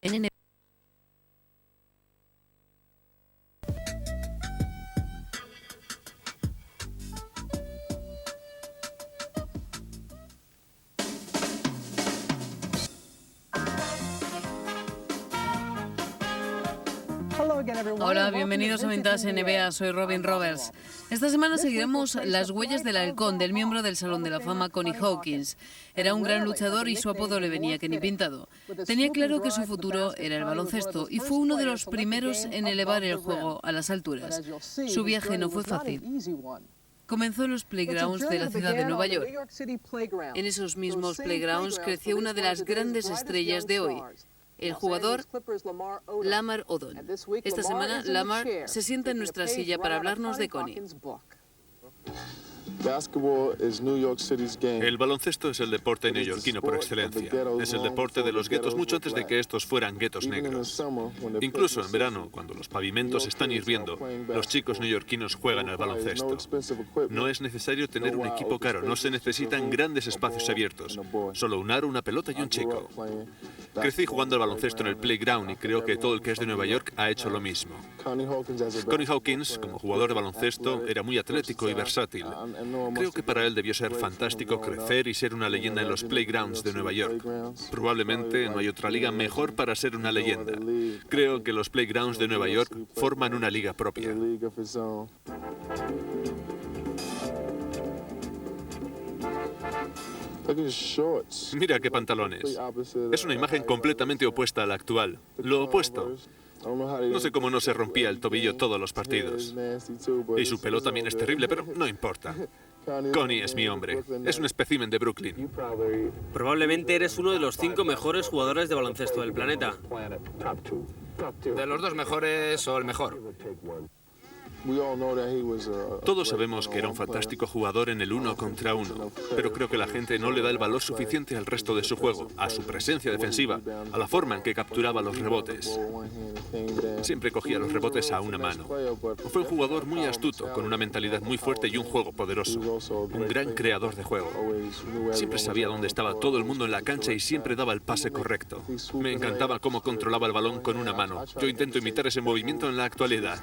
En Hola, bienvenidos a Vintage NBA, soy Robin Roberts. Esta semana seguiremos las huellas del halcón, del miembro del Salón de la Fama Connie Hawkins. Era un gran luchador y su apodo le venía que ni pintado. Tenía claro que su futuro era el baloncesto y fue uno de los primeros en elevar el juego a las alturas. Su viaje no fue fácil. Comenzó en los playgrounds de la ciudad de Nueva York. En esos mismos playgrounds creció una de las grandes estrellas de hoy, el jugador Lamar Odom. Esta semana, Lamar se sienta en nuestra silla para hablarnos de Connie. El baloncesto es el deporte neoyorquino por excelencia. Es el deporte de los guetos mucho antes de que estos fueran guetos negros. Incluso en verano, cuando los pavimentos están hirviendo, los chicos neoyorquinos juegan al baloncesto. No es necesario tener un equipo caro, no se necesitan grandes espacios abiertos. Solo un aro, una pelota y un chico. Crecí jugando al baloncesto en el playground y creo que todo el que es de Nueva York ha hecho lo mismo. Connie Hawkins, como jugador de baloncesto, era muy atlético y versátil. Creo que para él debió ser fantástico crecer y ser una leyenda en los playgrounds de Nueva York. Probablemente no hay otra liga mejor para ser una leyenda. Creo que los playgrounds de Nueva York forman una liga propia. Mira qué pantalones. Es una imagen completamente opuesta a la actual. Lo opuesto. No sé cómo no se rompía el tobillo todos los partidos. Y su pelo también es terrible, pero no importa. Connie es mi hombre. Es un espécimen de Brooklyn. Probablemente eres uno de los 5 mejores jugadores de baloncesto del planeta. De los 2 mejores o el mejor. Todos sabemos que era un fantástico jugador en el 1 contra 1, pero creo que la gente no le da el valor suficiente al resto de su juego, a su presencia defensiva, a la forma en que capturaba los rebotes. Siempre cogía los rebotes a una mano. Fue un jugador muy astuto, con una mentalidad muy fuerte y un juego poderoso. Un gran creador de juego. Siempre sabía dónde estaba todo el mundo en la cancha y siempre daba el pase correcto. Me encantaba cómo controlaba el balón con una mano. Yo intento imitar ese movimiento en la actualidad.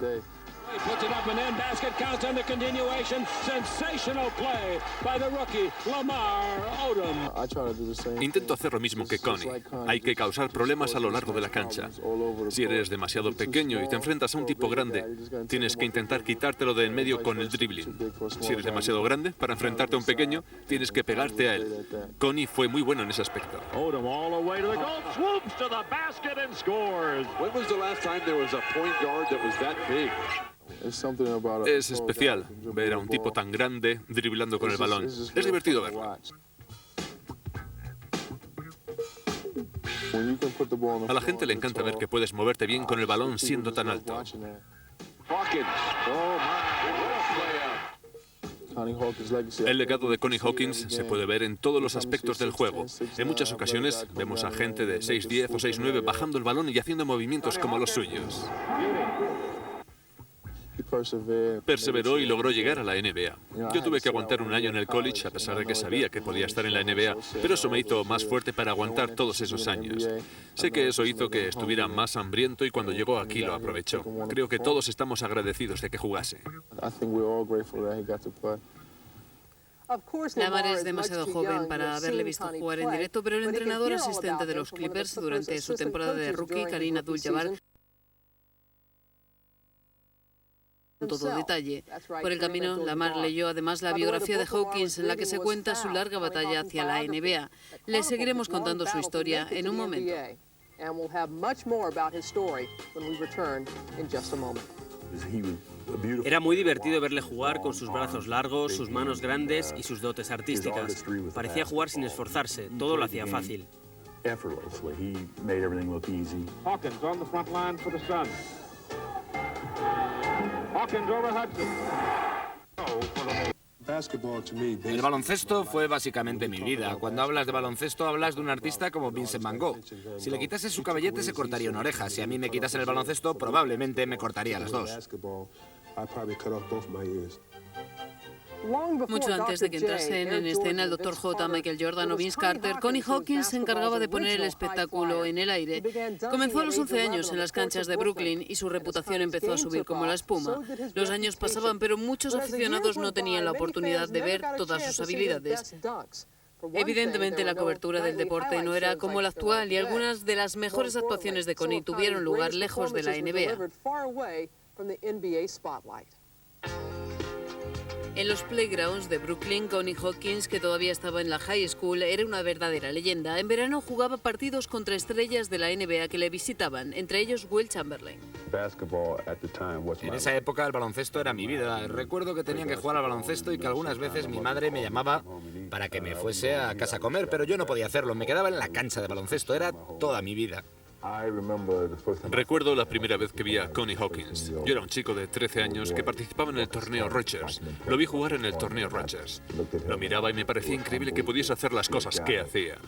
Puts it up and in, basket counts and the continuation. Sensational play by the rookie, Lamar Odom. Intento hacer lo mismo que Connie. Hay que causar problemas a lo largo de la cancha. Si eres demasiado pequeño y te enfrentas a un tipo grande, tienes que intentar quitártelo de en medio con el dribbling. Si eres demasiado grande para enfrentarte a un pequeño, tienes que pegarte a él. Connie fue muy bueno en ese aspecto. Odom all the way to the goal, swoops to the basket and scores. When was the last time there was a point guard that was that big? Es especial ver a un tipo tan grande driblando con el balón. Es divertido verlo. A la gente le encanta ver que puedes moverte bien con el balón siendo tan alto. El legado de Connie Hawkins se puede ver en todos los aspectos del juego. En muchas ocasiones vemos a gente de 6'10 o 6'9 bajando el balón y haciendo movimientos como los suyos. Perseveró y logró llegar a la NBA. Yo tuve que aguantar un año en el college a pesar de que sabía que podía estar en la NBA, pero eso me hizo más fuerte para aguantar todos esos años. Sé que eso hizo que estuviera más hambriento y cuando llegó aquí lo aprovechó. Creo que todos estamos agradecidos de que jugase. Lamar es demasiado joven para haberle visto jugar en directo, pero el entrenador asistente de los Clippers durante su temporada de rookie, Kareem Abdul-Jabbar, todo detalle. Por el camino, Lamar leyó además la biografía de Hawkins en la que se cuenta su larga batalla hacia la NBA. Le seguiremos contando su historia en un momento. Era muy divertido verle jugar con sus brazos largos, sus manos grandes y sus dotes artísticas. Parecía jugar sin esforzarse, todo lo hacía fácil. Hawkins on the front line for the Suns. Hawkins over Hudson. El baloncesto fue básicamente mi vida. Cuando hablas de baloncesto, hablas de un artista como Vincent Van Gogh. Si le quitase su cabellete, se cortaría una oreja. Si a mí me quitasen el baloncesto, probablemente me cortaría las dos. Mucho antes de que entrasen en escena el Dr. J, Michael Jordan o Vince Carter, Connie Hawkins se encargaba de poner el espectáculo en el aire. Comenzó a los 11 años en las canchas de Brooklyn y su reputación empezó a subir como la espuma. Los años pasaban, pero muchos aficionados no tenían la oportunidad de ver todas sus habilidades. Evidentemente la cobertura del deporte no era como la actual y algunas de las mejores actuaciones de Connie tuvieron lugar lejos de la NBA. En los playgrounds de Brooklyn, Connie Hawkins, que todavía estaba en la high school, era una verdadera leyenda. En verano jugaba partidos contra estrellas de la NBA que le visitaban, entre ellos Will Chamberlain. En esa época el baloncesto era mi vida. Recuerdo que tenían que jugar al baloncesto y que algunas veces mi madre me llamaba para que me fuese a casa a comer, pero yo no podía hacerlo. Me quedaba en la cancha de baloncesto. Era toda mi vida. Recuerdo la primera vez que vi a Connie Hawkins. Yo era un chico de 13 años que participaba en el torneo Rogers. Lo vi jugar en el torneo Rogers. Lo miraba y me parecía increíble que pudiese hacer las cosas que hacía.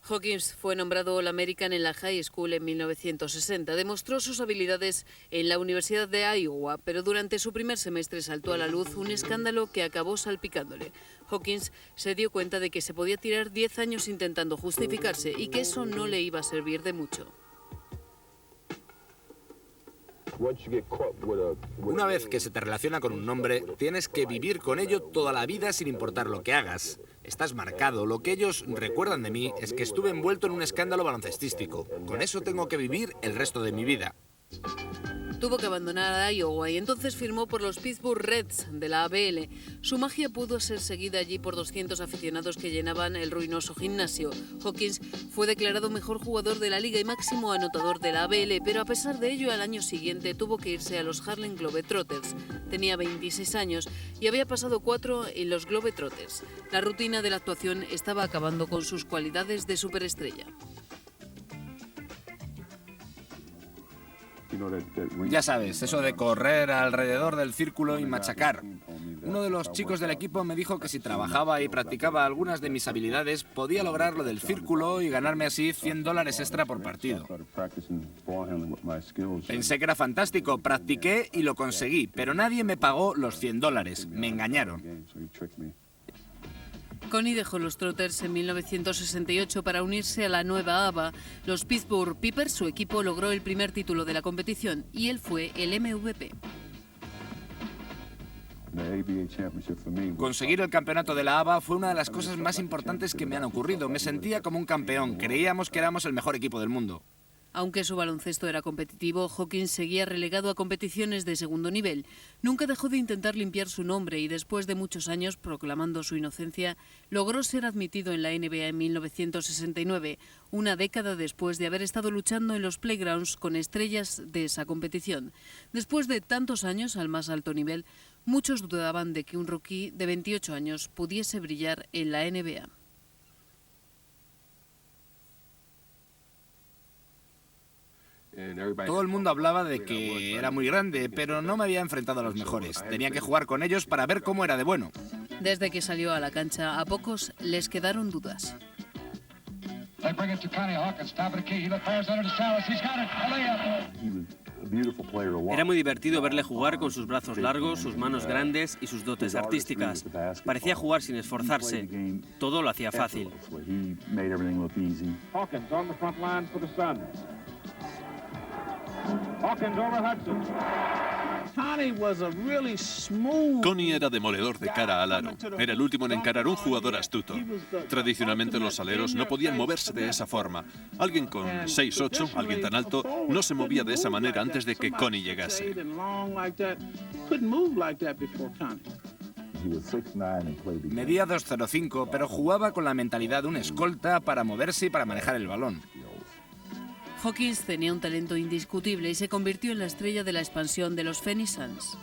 Hawkins fue nombrado All-American en la high school en 1960. Demostró sus habilidades en la Universidad de Iowa, pero durante su primer semestre saltó a la luz un escándalo que acabó salpicándole. Hawkins se dio cuenta de que se podía tirar 10 años intentando justificarse y que eso no le iba a servir de mucho. Una vez que se te relaciona con un nombre, tienes que vivir con ello toda la vida sin importar lo que hagas. Estás marcado. Lo que ellos recuerdan de mí es que estuve envuelto en un escándalo baloncestístico. Con eso tengo que vivir el resto de mi vida. Tuvo que abandonar a Iowa y entonces firmó por los Pittsburgh Reds de la ABL. Su magia pudo ser seguida allí por 200 aficionados que llenaban el ruinoso gimnasio. Hawkins fue declarado mejor jugador de la liga y máximo anotador de la ABL, pero a pesar de ello al año siguiente tuvo que irse a los Harlem Globetrotters. Tenía 26 años y había pasado 4 en los Globetrotters. La rutina de la actuación estaba acabando con sus cualidades de superestrella. Ya sabes, eso de correr alrededor del círculo y machacar. Uno de los chicos del equipo me dijo que si trabajaba y practicaba algunas de mis habilidades, podía lograr lo del círculo y ganarme así $100 extra por partido. Pensé que era fantástico, practiqué y lo conseguí, pero nadie me pagó los $100. Me engañaron. Connie dejó los Trotters en 1968 para unirse a la nueva ABA. Los Pittsburgh Pipers, su equipo, logró el primer título de la competición y él fue el MVP. Conseguir el campeonato de la ABA fue una de las cosas más importantes que me han ocurrido. Me sentía como un campeón. Creíamos que éramos el mejor equipo del mundo. Aunque su baloncesto era competitivo, Hawkins seguía relegado a competiciones de segundo nivel. Nunca dejó de intentar limpiar su nombre y después de muchos años proclamando su inocencia, logró ser admitido en la NBA en 1969, una década después de haber estado luchando en los playgrounds con estrellas de esa competición. Después de tantos años al más alto nivel, muchos dudaban de que un rookie de 28 años pudiese brillar en la NBA. Todo el mundo hablaba de que era muy grande, pero no me había enfrentado a los mejores. Tenía que jugar con ellos para ver cómo era de bueno. Desde que salió a la cancha, a pocos les quedaron dudas. Era muy divertido verle jugar con sus brazos largos, sus manos grandes y sus dotes artísticas. Parecía jugar sin esforzarse. Todo lo hacía fácil. Hawkins on the front line for the Suns. Hawkins over Hudson. Connie era demoledor de cara al aro. Era el último en encarar un jugador astuto. Tradicionalmente los aleros no podían moverse de esa forma. Alguien con 6'8", alguien tan alto, no se movía de esa manera antes de que Connie llegase. Medía 2'05", pero jugaba con la mentalidad de un escolta para moverse y para manejar el balón. Hawkins tenía un talento indiscutible y se convirtió en la estrella de la expansión de los Phoenix Suns.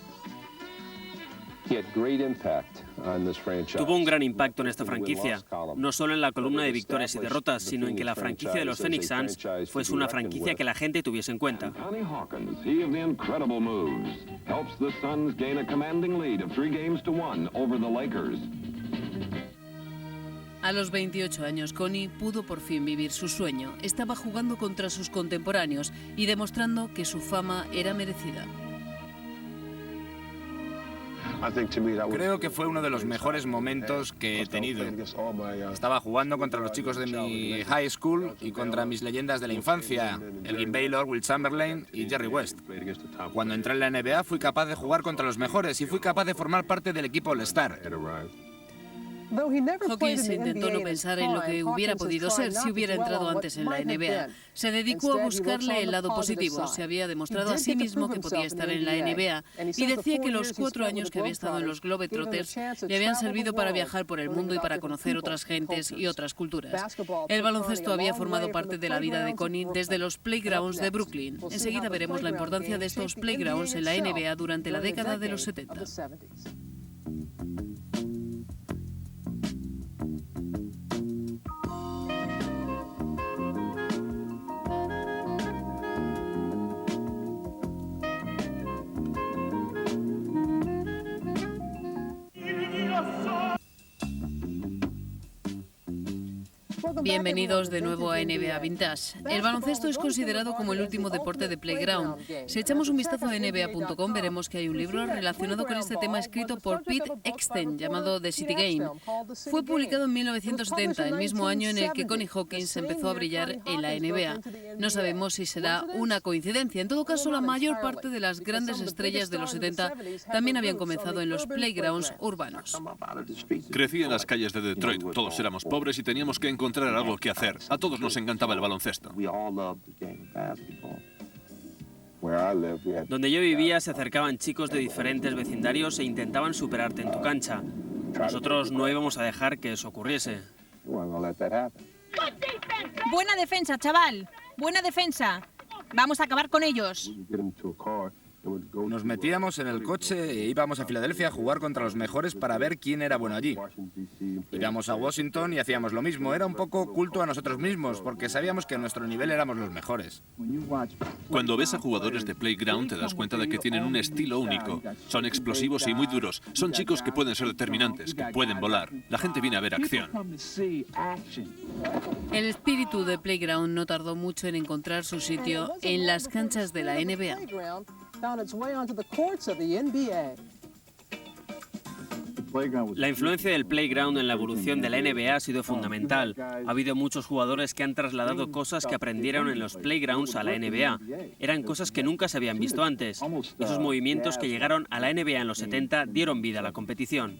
Tuvo un gran impacto en esta franquicia, no solo en la columna de victorias y derrotas, sino en que la franquicia de los Phoenix Suns fuese una franquicia que la gente tuviese en cuenta. Connie Hawkins, he of the incredible moves, helps the Suns gain a commanding lead of 3-1 over the Lakers. A los 28 años, Connie pudo por fin vivir su sueño. Estaba jugando contra sus contemporáneos y demostrando que su fama era merecida. Creo que fue uno de los mejores momentos que he tenido. Estaba jugando contra los chicos de mi high school y contra mis leyendas de la infancia, Elgin Baylor, Wilt Chamberlain y Jerry West. Cuando entré en la NBA fui capaz de jugar contra los mejores y fui capaz de formar parte del equipo All-Star. Hawkins intentó no pensar en lo que hubiera podido ser si hubiera entrado antes en la NBA. Se dedicó a buscarle el lado positivo. Se había demostrado a sí mismo que podía estar en la NBA y decía que los 4 años que había estado en los Globetrotters le habían servido para viajar por el mundo y para conocer otras gentes y otras culturas. El baloncesto había formado parte de la vida de Connie desde los Playgrounds de Brooklyn. Enseguida veremos la importancia de estos Playgrounds en la NBA durante la década de los 70. Bienvenidos de nuevo a NBA Vintage. El baloncesto es considerado como el último deporte de playground. Si echamos un vistazo a nba.com veremos que hay un libro relacionado con este tema escrito por Pete Exten llamado The City Game. Fue publicado en 1970, el mismo año en el que Connie Hawkins empezó a brillar en la NBA. No sabemos si será una coincidencia. En todo caso, la mayor parte de las grandes estrellas de los 70 también habían comenzado en los playgrounds urbanos. Crecí en las calles de Detroit. Todos éramos pobres y teníamos que encontrar algo que hacer. A todos nos encantaba el baloncesto. Donde yo vivía se acercaban chicos de diferentes vecindarios e intentaban superarte en tu cancha. Nosotros no íbamos a dejar que eso ocurriese. Buena defensa, chaval. Buena defensa. Vamos a acabar con ellos. Nos metíamos en el coche e íbamos a Filadelfia a jugar contra los mejores para ver quién era bueno allí. Íbamos a Washington y hacíamos lo mismo. Era un poco culto a nosotros mismos, porque sabíamos que a nuestro nivel éramos los mejores. Cuando ves a jugadores de playground te das cuenta de que tienen un estilo único. Son explosivos y muy duros. Son chicos que pueden ser determinantes, que pueden volar. La gente viene a ver acción. El espíritu de playground no tardó mucho en encontrar su sitio en las canchas de la NBA. La influencia del playground en la evolución de la NBA ha sido fundamental. Ha habido muchos jugadores que han trasladado cosas que aprendieron en los playgrounds a la NBA. Eran cosas que nunca se habían visto antes. Esos movimientos que llegaron a la NBA en los 70 dieron vida a la competición.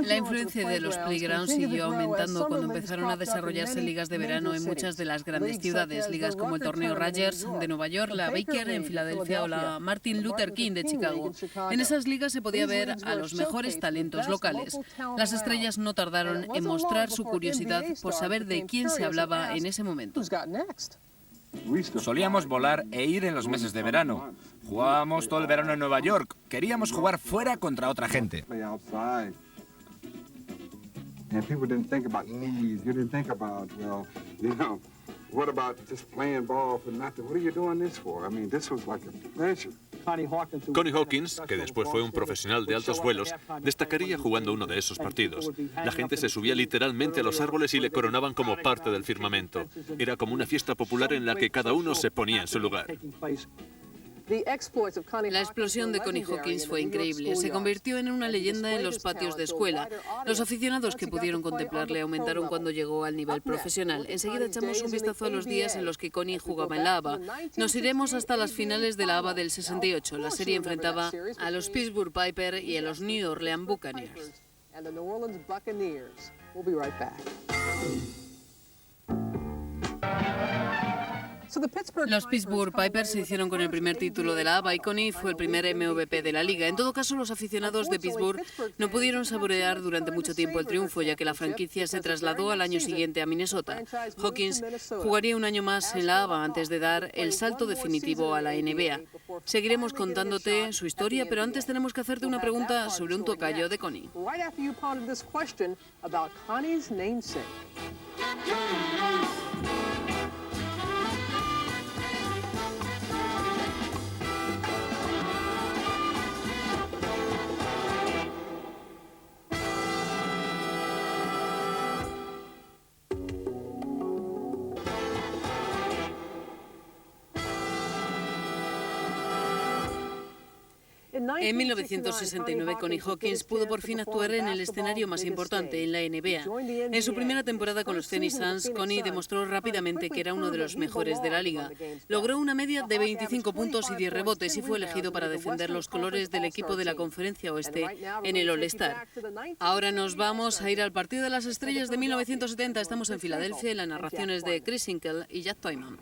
La influencia de los playgrounds siguió aumentando cuando empezaron a desarrollarse ligas de verano en muchas de las grandes ciudades, ligas como el torneo Rogers de Nueva York, la Baker en Filadelfia o la Martin Luther King de Chicago. En esas ligas se podía ver a los mejores talentos locales. Las estrellas no tardaron en mostrar su curiosidad por saber de quién se hablaba en ese momento. Solíamos volar e ir en los meses de verano. Jugábamos todo el verano en Nueva York. Queríamos jugar fuera contra otra gente. And people didn't think about knees. You didn't think about, what about just playing ball for nothing? What are you doing this for? I mean, this was like a pleasure. Connie Hawkins, que después fue un profesional de altos vuelos, destacaría jugando uno de esos partidos. La gente se subía literalmente a los árboles y le coronaban como parte del firmamento. Era como una fiesta popular en la que cada uno se ponía en su lugar. La explosión de Connie Hawkins fue increíble. Se convirtió en una leyenda en los patios de escuela. Los aficionados que pudieron contemplarle aumentaron cuando llegó al nivel profesional. Enseguida echamos un vistazo a los días en los que Connie jugaba en la ABA. Nos iremos hasta las finales de la ABA del 68. La serie enfrentaba a los Pittsburgh Pipers y a los New Orleans Buccaneers. Los Pittsburgh Pipers se hicieron con el primer título de la ABA y Connie fue el primer MVP de la liga. En todo caso, los aficionados de Pittsburgh no pudieron saborear durante mucho tiempo el triunfo, ya que la franquicia se trasladó al año siguiente a Minnesota. Hawkins jugaría un año más en la ABA antes de dar el salto definitivo a la NBA. Seguiremos contándote su historia, pero antes tenemos que hacerte una pregunta sobre un tocayo de Connie. En 1969, Connie Hawkins pudo por fin actuar en el escenario más importante, en la NBA. En su primera temporada con los Phoenix Suns, Connie demostró rápidamente que era uno de los mejores de la liga. Logró una media de 25 puntos y 10 rebotes y fue elegido para defender los colores del equipo de la Conferencia Oeste en el All-Star. Ahora nos vamos a ir al partido de las estrellas de 1970. Estamos en Filadelfia y la narración es de Chris Hinkle y Jack Twyman.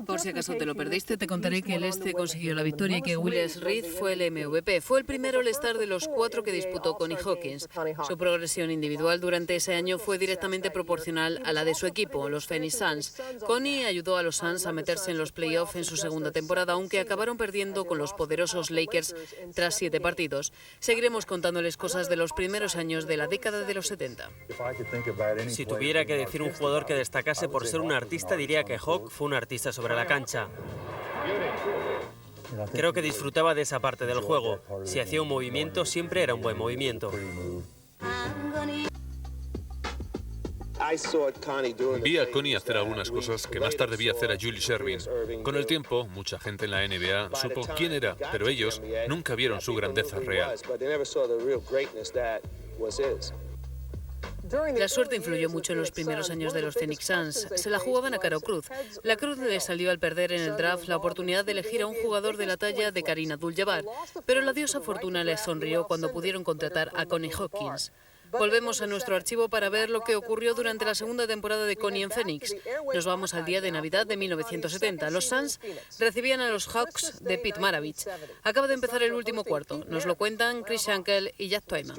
Por si acaso te lo perdiste, te contaré que el Este consiguió la victoria y que Willis Reed fue el MVP. Fue el primer All-Star de los 4 que disputó Connie Hawkins. Su progresión individual durante ese año fue directamente proporcional a la de su equipo, los Phoenix Suns. Connie ayudó a los Suns a meterse en los playoffs en su segunda temporada, aunque acabaron perdiendo con los poderosos Lakers tras 7 partidos. Seguiremos contándoles cosas de los primeros años de la década de los 70. Si tuviera que decir un jugador que destacase por ser un artista, diría que Hawk fue un artista sobre la cancha. Creo que disfrutaba de esa parte del juego. Si hacía un movimiento, siempre era un buen movimiento. Vi a Connie hacer algunas cosas que más tarde vi hacer a Julius Erving. Con el tiempo, mucha gente en la NBA supo quién era, pero ellos nunca vieron su grandeza real. La suerte influyó mucho en los primeros años de los Phoenix Suns. Se la jugaban a cara o cruz. La cruz le salió al perder en el draft la oportunidad de elegir a un jugador de la talla de Kareem Abdul-Jabbar, pero la diosa fortuna les sonrió cuando pudieron contratar a Connie Hawkins. Volvemos a nuestro archivo para ver lo que ocurrió durante la segunda temporada de Connie en Phoenix. Nos vamos al día de Navidad de 1970. Los Suns recibían a los Hawks de Pete Maravich. Acaba de empezar el último cuarto. Nos lo cuentan Chris Hinkle y Jack Twyman.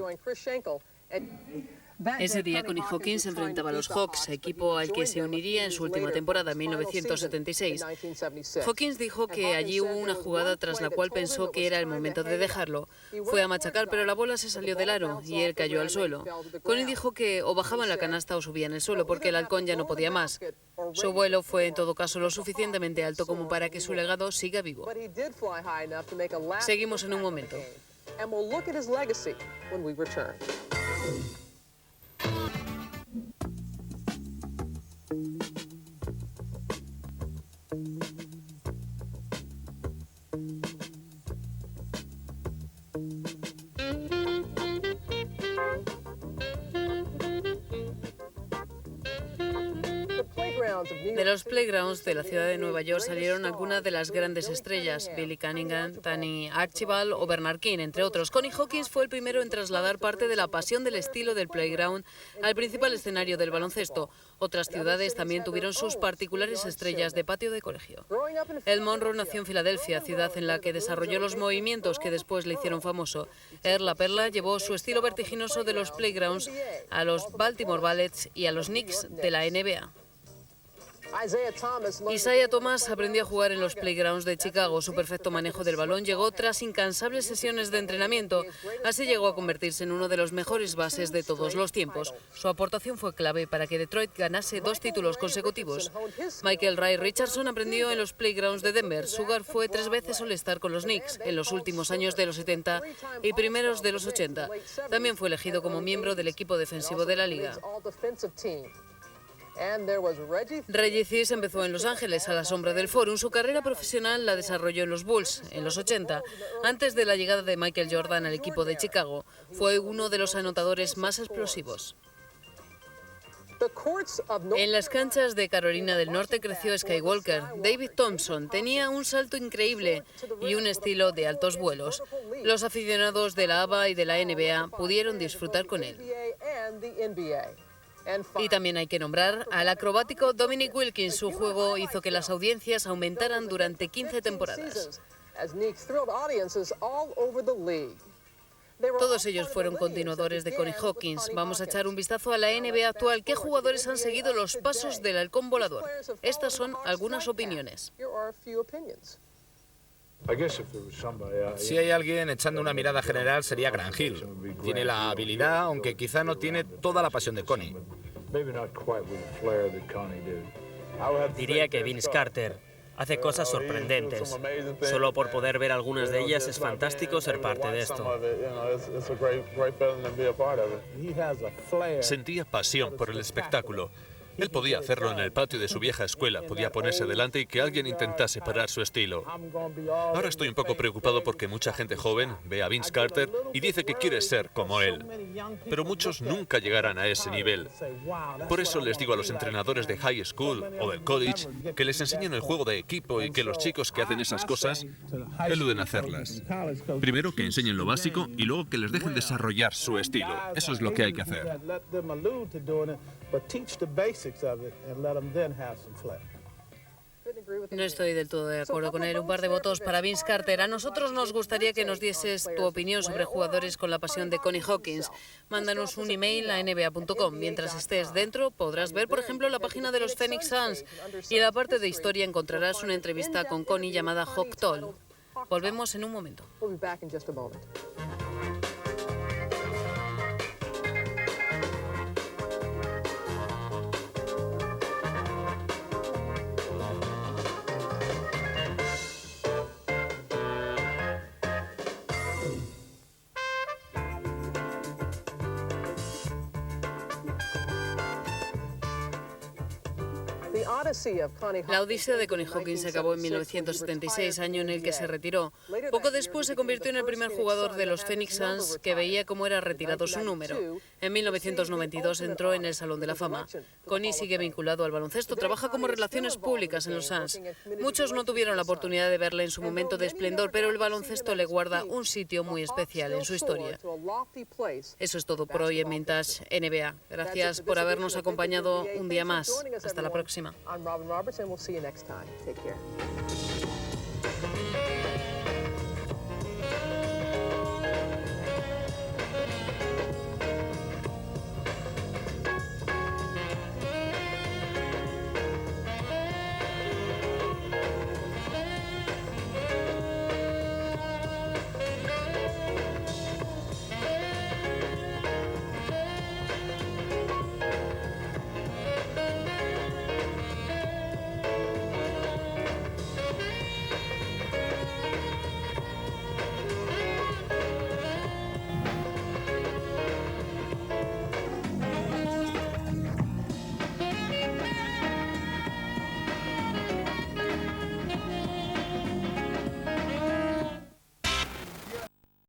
Ese día Connie Hawkins se enfrentaba a los Hawks, equipo al que se uniría en su última temporada, en 1976. Hawkins dijo que allí hubo una jugada tras la cual pensó que era el momento de dejarlo. Fue a machacar, pero la bola se salió del aro y él cayó al suelo. Connie dijo que o bajaban la canasta o subían el suelo, porque el halcón ya no podía más. Su vuelo fue en todo caso lo suficientemente alto como para que su legado siga vivo. Seguimos en un momento. De los playgrounds de la ciudad de Nueva York salieron algunas de las grandes estrellas, Billy Cunningham, Tony Archibald o Bernard King, entre otros. Connie Hawkins fue el primero en trasladar parte de la pasión del estilo del playground al principal escenario del baloncesto. Otras ciudades también tuvieron sus particulares estrellas de patio de colegio. Ed Monroe nació en Filadelfia, ciudad en la que desarrolló los movimientos que después le hicieron famoso. La Perla llevó su estilo vertiginoso de los playgrounds a los Baltimore Bullets y a los Knicks de la NBA. Isaiah Thomas aprendió a jugar en los playgrounds de Chicago. Su perfecto manejo del balón llegó tras incansables sesiones de entrenamiento. Así llegó a convertirse en uno de los mejores bases de todos los tiempos. Su aportación fue clave para que Detroit ganase 2 títulos consecutivos. Michael Ray Richardson aprendió en los playgrounds de Denver. Sugar fue 3 veces All-Star con los Knicks en los últimos años de los 70 y primeros de los 80. También fue elegido como miembro del equipo defensivo de la liga. Reggie Theus empezó en Los Ángeles, a la sombra del Forum. Su carrera profesional la desarrolló en los Bulls, en los 80, antes de la llegada de Michael Jordan al equipo de Chicago. Fue uno de los anotadores más explosivos. En las canchas de Carolina del Norte creció Skywalker. David Thompson tenía un salto increíble y un estilo de altos vuelos. Los aficionados de la ABA y de la NBA pudieron disfrutar con él. Y también hay que nombrar al acrobático Dominic Wilkins. Su juego hizo que las audiencias aumentaran durante 15 temporadas. Todos ellos fueron continuadores de Connie Hawkins. Vamos a echar un vistazo a la NBA actual. ¿Qué jugadores han seguido los pasos del halcón volador? Estas son algunas opiniones. Si hay alguien echando una mirada general sería Grant Hill. Tiene la habilidad, aunque quizá no tiene toda la pasión de Connie. Diría que Vince Carter hace cosas sorprendentes. Solo por poder ver algunas de ellas es fantástico ser parte de esto. Sentía pasión por el espectáculo. Él podía hacerlo en el patio de su vieja escuela, podía ponerse delante y que alguien intentase parar su estilo. Ahora estoy un poco preocupado porque mucha gente joven ve a Vince Carter y dice que quiere ser como él. Pero muchos nunca llegarán a ese nivel. Por eso les digo a los entrenadores de high school o del college que les enseñen el juego de equipo y que los chicos que hacen esas cosas eluden hacerlas. Primero que enseñen lo básico y luego que les dejen desarrollar su estilo. Eso es lo que hay que hacer. No estoy del todo de acuerdo con él. Un par de votos para Vince Carter. A nosotros nos gustaría que nos dieses tu opinión sobre jugadores con la pasión de Connie Hawkins. Mándanos un email a nba.com. Mientras estés dentro, podrás ver, por ejemplo, la página de los Phoenix Suns. Y en la parte de historia encontrarás una entrevista con Connie llamada Hawk Talk. Volvemos en un momento. La odisea de Connie Hawkins se acabó en 1976, año en el que se retiró. Poco después se convirtió en el primer jugador de los Phoenix Suns que veía cómo era retirado su número. En 1992 entró en el Salón de la Fama. Connie sigue vinculado al baloncesto, trabaja como relaciones públicas en los Suns. Muchos no tuvieron la oportunidad de verla en su momento de esplendor, pero el baloncesto le guarda un sitio muy especial en su historia. Eso es todo por hoy en Vintage NBA. Gracias por habernos acompañado un día más. Hasta la próxima. I'm Robin Roberts, and we'll see you next time. Take care.